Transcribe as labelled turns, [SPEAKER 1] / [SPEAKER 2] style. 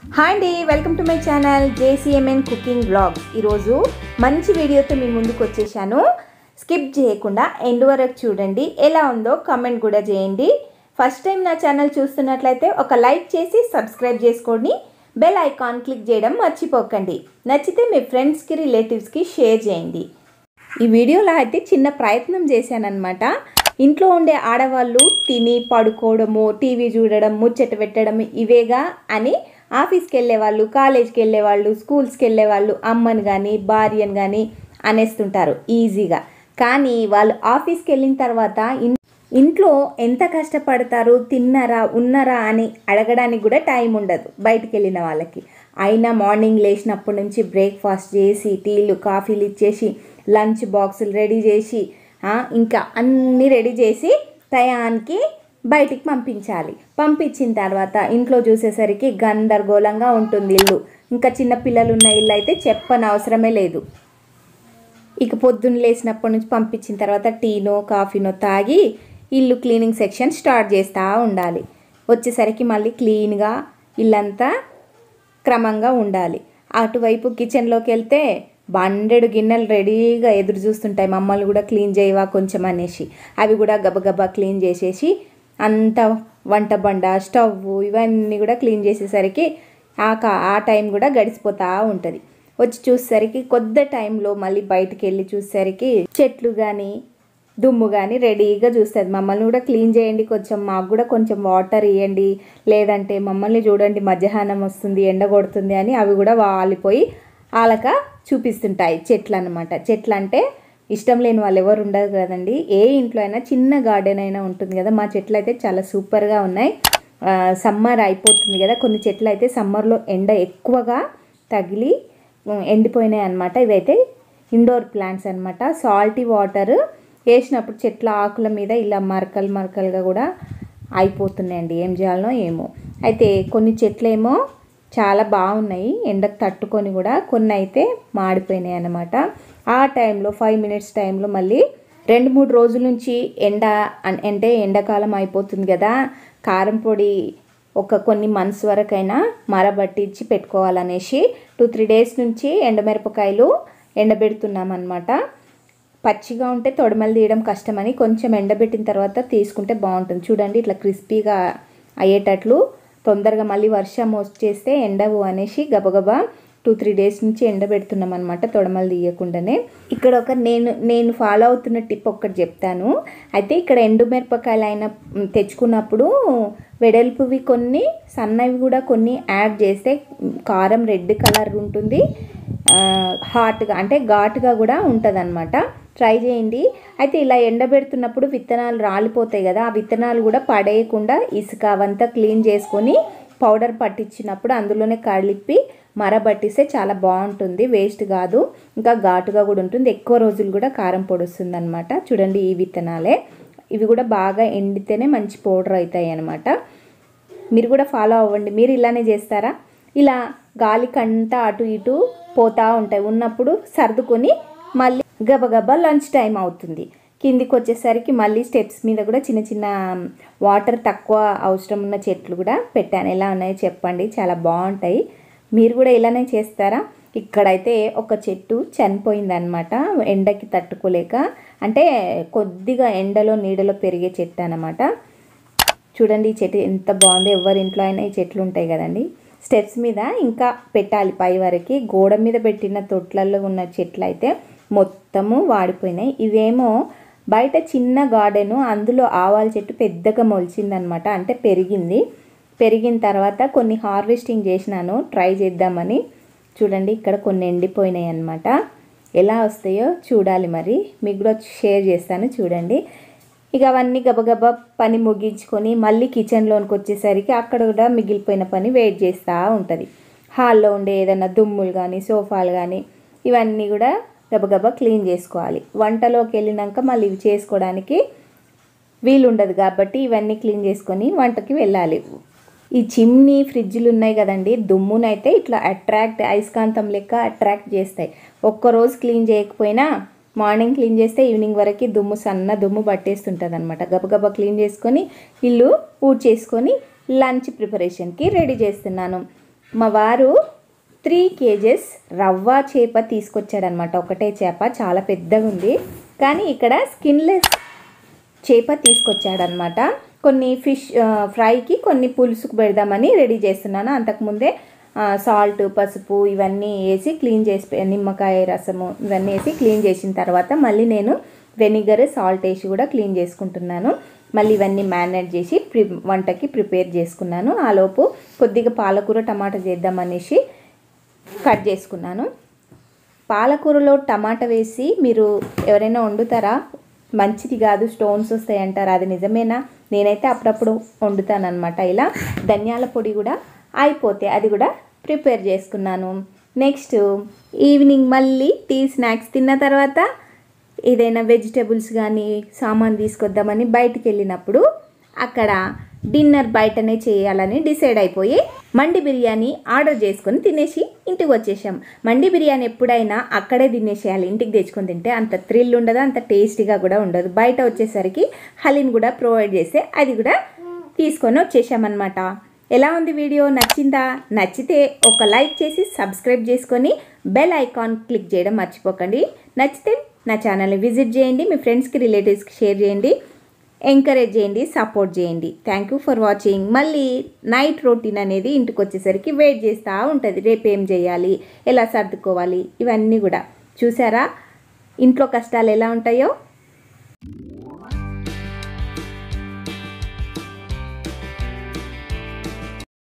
[SPEAKER 1] Hi అండి, welcome to my channel జేసీఎంఎన్ cooking vlogs. ఈరోజు మంచి వీడియోతో మీ ముందుకు వచ్చేసాను. స్కిప్ చేయకుండా ఎండ్ వరకు చూడండి. ఎలా ఉందో కామెంట్ కూడా చేయండి. ఫస్ట్ టైం నా ఛానల్ చూస్తున్నట్లయితే ఒక లైక్ చేసి సబ్స్క్రైబ్ చేసుకోండి. బెల్ ఐకాన్ క్లిక్ చేయడం మర్చిపోకండి. నచ్చితే మీ ఫ్రెండ్స్కి రిలేటివ్స్కి షేర్ చేయండి. ఈ వీడియోలో అయితే చిన్న ప్రయత్నం చేశానన్నమాట. ఇంట్లో ఉండే ఆడవాళ్ళు తిని పడుకోవడము, టీవీ చూడడం, ముచ్చట పెట్టడం ఇవేగా అని ఆఫీస్కి వెళ్ళేవాళ్ళు, కాలేజ్కి వెళ్ళేవాళ్ళు, స్కూల్స్కి వెళ్ళేవాళ్ళు అమ్మని కానీ భార్యను కానీ అనేస్తుంటారు ఈజీగా. కానీ వాళ్ళు ఆఫీస్కి వెళ్ళిన తర్వాత ఇంట్లో ఎంత కష్టపడతారు, తిన్నారా ఉన్నారా అని అడగడానికి కూడా టైం ఉండదు బయటికి వెళ్ళిన వాళ్ళకి. అయినా మార్నింగ్ లేచినప్పటి నుంచి బ్రేక్ఫాస్ట్ చేసి టీలు కాఫీలు ఇచ్చేసి లంచ్ బాక్సులు రెడీ చేసి ఇంకా అన్నీ రెడీ చేసి టయానికి బయటికి పంపించాలి. పంపించిన తర్వాత ఇంట్లో చూసేసరికి గందరగోళంగా ఉంటుంది ఇల్లు. ఇంకా చిన్న పిల్లలు ఉన్న ఇల్లు అయితే చెప్పని అవసరమే లేదు. ఇక పొద్దున్న లేచినప్పటి నుంచి పంపించిన తర్వాత టీనో కాఫీనో తాగి ఇల్లు క్లీనింగ్ సెక్షన్ స్టార్ట్ చేస్తూ ఉండాలి. వచ్చేసరికి మళ్ళీ క్లీన్గా ఇల్లంతా క్రమంగా ఉండాలి. అటువైపు కిచెన్లోకి వెళ్తే బండెడు గిన్నెలు రెడీగా ఎదురు చూస్తుంటాయి, మమ్మల్ని కూడా క్లీన్ చేయవా కొంచెం అనేసి. అవి కూడా గబగబా క్లీన్ చేసేసి అంతా వంట బండ స్టవ్ ఇవన్నీ కూడా క్లీన్ చేసేసరికి ఆ టైం కూడా గడిచిపోతూ ఉంటుంది. వచ్చి చూసేసరికి కొద్ది టైంలో మళ్ళీ బయటికి వెళ్ళి చూసేసరికి చెట్లు కానీ దుమ్ము కానీ రెడీగా చూస్తుంది. మమ్మల్ని కూడా క్లీన్ చేయండి, కొంచెం మాకు కూడా కొంచెం వాటర్ ఇవ్వండి, లేదంటే మమ్మల్ని చూడండి మధ్యాహ్నం వస్తుంది ఎండ కొడుతుంది అని అవి కూడా వాలిపోయి ఆలక చూపిస్తుంటాయి చెట్లు అన్నమాట. చెట్లు అంటే ఇష్టం లేని వాళ్ళు ఎవరు ఉండదు కదండి. ఏ ఇంట్లో అయినా చిన్న గార్డెన్ అయినా ఉంటుంది కదా. మా చెట్లు అయితే చాలా సూపర్గా ఉన్నాయి. సమ్మర్ అయిపోతుంది కదా, కొన్ని చెట్లు అయితే సమ్మర్లో ఎండ ఎక్కువగా తగిలి ఎండిపోయినాయి అన్నమాట. ఇవైతే ఇండోర్ ప్లాంట్స్ అన్నమాట. సాల్టీ వాటర్ వేసినప్పుడు చెట్ల ఆకుల మీద ఇలా మరకలుగా కూడా అయిపోతున్నాయండి. ఏం చేయాలనో ఏమో. అయితే కొన్ని చెట్లేమో చాలా బాగున్నాయి ఎండకు తట్టుకొని కూడా, కొన్ని అయితే మాడిపోయినాయి అన్నమాట. ఆ టైంలో 5 మినిట్స్ టైంలో మళ్ళీ 2-3 రోజుల నుంచి అంటే ఎండాకాలం అయిపోతుంది కదా, కారం పొడి కొన్ని మంత్స్ వరకైనా మరబట్టించి పెట్టుకోవాలనేసి 2-3 డేస్ నుంచి ఎండమిరపకాయలు ఎండబెడుతున్నామన్నమాట. పచ్చిగా ఉంటే తొడమలు తీయడం కష్టమని కొంచెం ఎండబెట్టిన తర్వాత తీసుకుంటే బాగుంటుంది. చూడండి ఇట్లా క్రిస్పీగా అయ్యేటట్లు తొందరగా మళ్ళీ వర్షం వచ్చేస్తే ఎండవు అనేసి గబగబా 2-3 డేస్ నుంచి ఎండబెడుతున్నాం అనమాట, తొడమలు తీయకుండానే. ఇక్కడ నేను ఫాలో అవుతున్న టిప్ ఒక్కటి చెప్తాను. అయితే ఇక్కడ ఎండుమిరపకాయలు అయినా తెచ్చుకున్నప్పుడు వెడల్పువి కొన్ని, సన్నవి కూడా కొన్ని యాడ్ చేస్తే కారం రెడ్ కలర్ ఉంటుంది, హాట్గా అంటే ఘాటుగా కూడా ఉంటుంది అనమాట. ట్రై చేయండి. అయితే ఇలా ఎండబెడుతున్నప్పుడు విత్తనాలు రాలిపోతాయి కదా, ఆ విత్తనాలు కూడా పడేయకుండా ఇసుక అవంతా క్లీన్ చేసుకొని పౌడర్ పట్టించినప్పుడు అందులోనే కలిపి మరబట్టిస్తే చాలా బాగుంటుంది, వేస్ట్ కాదు, ఇంకా ఘాటుగా కూడా ఉంటుంది, ఎక్కువ రోజులు కూడా కారం పొడి వస్తుంది అనమాట. చూడండి ఈ విత్తనాలే, ఇవి కూడా బాగా ఎండితేనే మంచి పౌడర్ అవుతాయి అనమాట. మీరు కూడా ఫాలో అవ్వండి. మీరు ఇలానే చేస్తారా? ఇలా గాలికంతా అటు ఇటు పోతూ ఉంటాయి, ఉన్నప్పుడు సర్దుకొని మళ్ళీ గబగబా లంచ్ టైం అవుతుంది. కిందికి వచ్చేసరికి మళ్ళీ స్టెప్స్ మీద కూడా చిన్న చిన్న వాటర్ తక్కువ అవసరం ఉన్న చెట్లు కూడా పెట్టాను. ఎలా ఉన్నాయో చెప్పండి, చాలా బాగుంటాయి. మీరు కూడా ఇలానే చేస్తారా? ఇక్కడైతే ఒక చెట్టు చనిపోయిందనమాట, ఎండకి తట్టుకోలేక. అంటే కొద్దిగా ఎండలో నీడలో పెరిగే చెట్టు అన్నమాట. చూడండి ఈ చెట్టు ఎంత బాగుందో. ఎవరింట్లో అయినా ఈ చెట్లు ఉంటాయి కదండి. స్టెప్స్ మీద ఇంకా పెట్టాలి పై వరకు. గోడ మీద పెట్టిన తొట్లలో ఉన్న చెట్లు అయితే మొత్తము వాడిపోయినాయి. ఇవేమో బయట చిన్న గార్డెను, అందులో ఆవాల చెట్టు పెద్దగా మొలిచిందనమాట, అంటే పెరిగిన తర్వాత కొన్ని హార్వెస్టింగ్ చేసినాను ట్రై చేద్దామని. చూడండి ఇక్కడ కొన్ని ఎండిపోయినాయి అన్నమాట. ఎలా వస్తాయో చూడాలి, మరి మీకు కూడా షేర్ చేస్తాను చూడండి. ఇక అవన్నీ గబగబా పని ముగించుకొని మళ్ళీ కిచెన్లోనికి వచ్చేసరికి అక్కడ కూడా మిగిలిపోయిన పని వెయిట్ చేస్తూ ఉంటుంది. హాల్లో ఉండే ఏదైనా దుమ్ములు కానీ సోఫాలు కానీ ఇవన్నీ కూడా గబగబా క్లీన్ చేసుకోవాలి. వంటలోకి వెళ్ళినాక మళ్ళీ ఇవి చేసుకోవడానికి వీలుండదు కాబట్టి ఇవన్నీ క్లీన్ చేసుకొని వంటకి వెళ్ళాలి. ఈ చిమ్నీ ఫ్రిడ్జ్లు ఉన్నాయి కదండి, దుమ్మునైతే ఇట్లా అయస్కాంతం లెక్క అట్రాక్ట్ చేస్తాయి. ఒక్కరోజు క్లీన్ చేయకపోయినా మార్నింగ్ క్లీన్ చేస్తే ఈవినింగ్ వరకు సన్న దుమ్ము పట్టేస్తుంటుంది అనమాట. గబగబా క్లీన్ చేసుకొని ఇల్లు ఊడ్చేసుకొని లంచ్ ప్రిపరేషన్కి రెడీ చేస్తున్నాను. మా వారు 3 kgs రవ్వ చేప తీసుకొచ్చాడనమాట. ఒకటే చేప చాలా పెద్దగా ఉంది, కానీ ఇక్కడ స్కిన్లెస్ చేప తీసుకొచ్చాడనమాట. కొన్ని ఫిష్ ఫ్రైకి, కొన్ని పులుసుకు పెడదామని రెడీ చేస్తున్నాను. అంతకుముందే సాల్ట్, పసుపు ఇవన్నీ వేసి క్లీన్ చేసి, నిమ్మకాయ రసము ఇవన్నీ వేసి క్లీన్ చేసిన తర్వాత మళ్ళీ నేను వెనిగర్, సాల్ట్ వేసి కూడా క్లీన్ చేసుకుంటున్నాను. మళ్ళీ ఇవన్నీ మ్యారినేట్ చేసి వంటకి ప్రిపేర్ చేసుకున్నాను. ఆలోపు కొద్దిగా పాలకూర టమాటా చేద్దామనేసి కట్ చేసుకున్నాను. పాలకూరలో టమాటా వేసి మీరు ఎవరైనా వండుతారా? మంచిది కాదు, స్టోన్స్ వస్తాయి అంటారు. అది నిజమేనా? నేనైతే అప్పుడప్పుడు వండుతానమాట. ఇలా ధనియాల పొడి కూడా అయిపోతే అది కూడా ప్రిపేర్ చేసుకున్నాను. నెక్స్ట్ ఈవినింగ్ మళ్ళీ టీ స్నాక్స్ తిన్న తర్వాత ఏదైనా వెజిటేబుల్స్ కానీ సామాన్ తీసుకొద్దామని బయటికి వెళ్ళినప్పుడు అక్కడ డిన్నర్ బయటనే చేయాలని డిసైడ్ అయిపోయి మండి బిర్యానీ ఆర్డర్ చేసుకొని తినేసి ఇంటికి వచ్చేసాం. మండి బిర్యానీ ఎప్పుడైనా అక్కడే తినేసేయాలి, ఇంటికి తెచ్చుకొని తింటే అంత థ్రిల్ ఉండదు, అంత టేస్టీగా కూడా ఉండదు. బయట వచ్చేసరికి హలీం కూడా ప్రొవైడ్ చేస్తే అది కూడా తీసుకొని వచ్చేసామన్నమాట. ఎలా ఉంది వీడియో? నచ్చిందా? నచ్చితే ఒక లైక్ చేసి సబ్స్క్రైబ్ చేసుకొని బెల్ ఐకాన్ క్లిక్ చేయడం మర్చిపోకండి. నచ్చితే నా ఛానల్ని విజిట్ చేయండి, మీ ఫ్రెండ్స్కి, రిలేటివ్స్కి షేర్ చేయండి, ఎంకరేజ్ చేయండి, సపోర్ట్ చేయండి. Thank you for watching. మళ్ళీ నైట్ రొటీన్ అనేది ఇంటికి వచ్చేసరికి వెయిట్ చేస్తూ ఉంటుంది. రేపు ఏం చేయాలి, ఎలా సర్దుకోవాలి, ఇవన్నీ కూడా చూసారా ఇంట్లో కష్టాలు ఎలా ఉంటాయో.